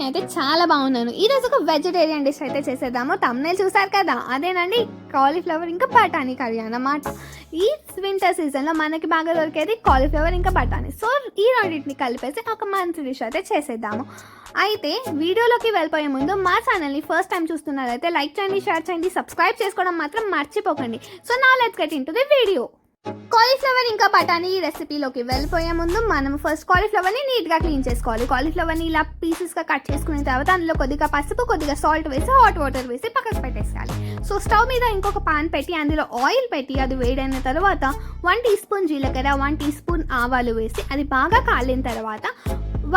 నేనైతే చాలా బాగున్నాను. ఈరోజు ఒక వెజిటేరియన్ డిష్ అయితే చేసేద్దాము. థంబ్నెయిల్ చూసారు కదా, అదేనండి కాలీఫ్లవర్ ఇంకా బఠానీ కర్రీ అన్నమాట. ఈ వింటర్ సీజన్లో మనకి బాగా దొరికేది కాలీఫ్లవర్ ఇంకా బఠానీ. సో ఈ రెండింటిని కలిపేసి ఒక మంచి డిష్ అయితే చేసేద్దాము. అయితే వీడియోలోకి వెళ్ళిపోయే ముందు మా ఛానల్ని ఫస్ట్ టైం చూస్తున్నారైతే లైక్ చేయండి, షేర్ చేయండి, సబ్స్క్రైబ్ చేసుకోవడం మాత్రం మర్చిపోకండి. సో నా let's get into the video. Cauliflower ఇంకా బఠానీ రెసిపీలోకి వెళ్ళిపోయే ముందు మనం ఫస్ట్ కాలీఫ్లవర్ని నీట్గా క్లీన్ చేసుకోవాలి. కాలీఫ్లవర్ని ఇలా పీసెస్గా కట్ చేసుకున్న తర్వాత అందులో కొద్దిగా పసుపు, కొద్దిగా సాల్ట్ వేసి హాట్ వాటర్ వేసి పక్కకు పెట్టేసుకోవాలి. సో స్టవ్ మీద ఇంకొక పాన్ పెట్టి అందులో ఆయిల్ పెట్టి అది వేడైన తర్వాత 1 టీ స్పూన్ జీలకర్ర, 1 టీ స్పూన్ ఆవాలు వేసి అది బాగా కాలిన తర్వాత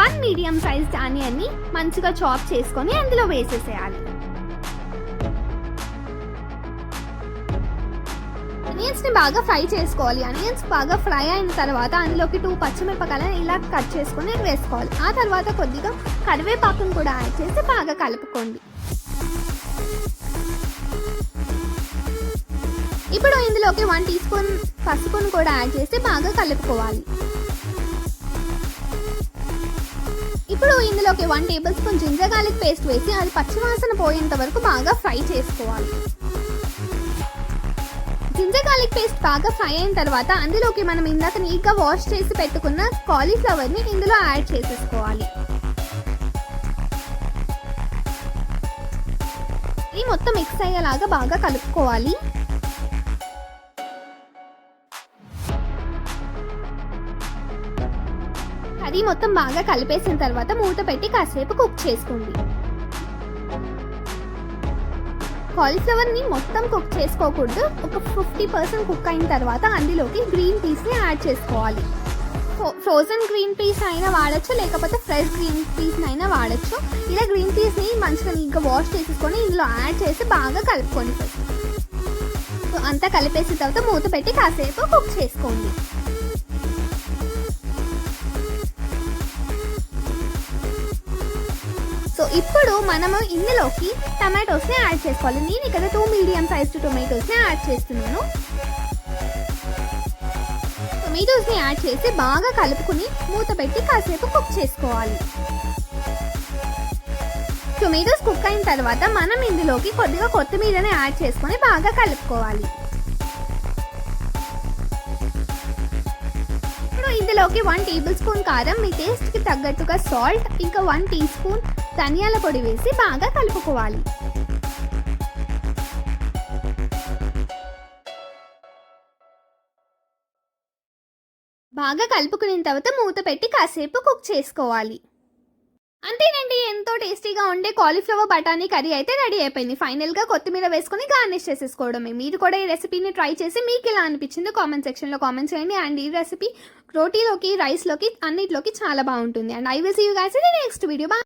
1 మీడియం సైజ్డ్ ఆనియన్ని మంచిగా చాప్ చేసుకొని అందులో వేసేసేయాలి. ఆనియన్స్ని బాగా ఫ్రై చేసుకోవాలి. ఆనియన్స్ బాగా ఫ్రై అయిన తర్వాత అందులోకి 2 పచ్చిమిరపకాయలను ఇలా కట్ చేసుకొని వేసుకోవాలి. ఆ తర్వాత కొద్దిగా కరివేపాకును కూడా యాడ్ చేసి బాగా కలుపుకోండి. ఇప్పుడు ఇందులోకి 1 టీ స్పూన్ పసుపును కూడా యాడ్ చేసి బాగా కలుపుకోవాలి. ఇప్పుడు ఇందులోకి 1 tablespoon ginger garlic paste వేసి అది పచ్చివాసన పోయేంత వరకు బాగా ఫ్రై చేసుకోవాలి. జింజర్ గార్లిక్ పేస్ట్ బాగా ఫ్రై అయిన తర్వాత అందులోకి మనం ఇందాక నీట్గా వాష్ చేసి పెట్టుకున్న కాలీఫ్లవర్ని ఇందులో యాడ్ చేసేసుకోవాలి. ఇది మొత్తం మిక్స్ అయ్యేలాగా బాగా కలుపుకోవాలి. అది మొత్తం బాగా కలిపేసిన తర్వాత మూత పెట్టి కాసేపు కుక్ చేసుకోండి. కాలీఫ్లవర్ని మొత్తం కుక్ చేసుకోకూడదు. ఒక 50% కుక్ అయిన తర్వాత అందులోకి గ్రీన్ పీస్ని యాడ్ చేసుకోవాలి. ఫ్రోజన్ గ్రీన్ పీస్ అయినా వాడచ్చు, లేకపోతే ఫ్రెష్ గ్రీన్ పీస్ని అయినా వాడచ్చు. ఇలా గ్రీన్ పీస్ని మంచిగా నీట్గా వాష్ చేసుకొని ఇందులో యాడ్ చేసి బాగా కలుపుకోండి. సో అంతా కలిపేసిన తర్వాత మూత పెట్టి కాసేపు కుక్ చేసుకోండి. సో ఇప్పుడు మనము ఇందులోకి టమాటోస్ని యాడ్ చేసుకోవాలి. నేను ఇక్కడ 2 మీడియం సైజ్డ్ టొమాటోస్ని యాడ్ చేస్తున్నాను. టొమాటోస్ని యాడ్ చేసి బాగా కలుపుకుని మూత పెట్టి కాసేపు కుక్ చేసుకోవాలి. టొమాటోస్ కుక్ అయిన తర్వాత మనం ఇందులోకి కొద్దిగా కొత్తిమీరని యాడ్ చేసుకొని బాగా కలుపుకోవాలి. ఇప్పుడు ఇందులోకి 1 టేబుల్ స్పూన్ కారం, మీ టేస్ట్కి తగ్గట్టుగా సాల్ట్, ఇంకా 1 టీ స్పూన్ ధనియాల పొడి వేసి బాగా కలుపుకోవాలి. బాగా కలుపుకున్న తర్వాత మూత పెట్టి కాసేపు కుక్ చేసుకోవాలి. అంతేనండి, ఎంతో టేస్టీగా ఉండే కాలీఫ్లవర్ బఠానీ కర్రీ అయితే రెడీ అయిపోయింది. ఫైనల్గా కొత్తిమీర వేసుకొని గార్నిష్ చేసేసుకోవడమే. మీరు కూడా ఈ రెసిపీని ట్రై చేసి మీకు ఎలా అనిపించిందో కామెంట్ సెక్షన్లో కామెంట్ చేయండి. అండ్ ఈ రెసిపీ రోటీలోకి, రైస్లోకి అన్నిట్లోకి చాలా బాగుంటుంది. And I will see you guys in the next video.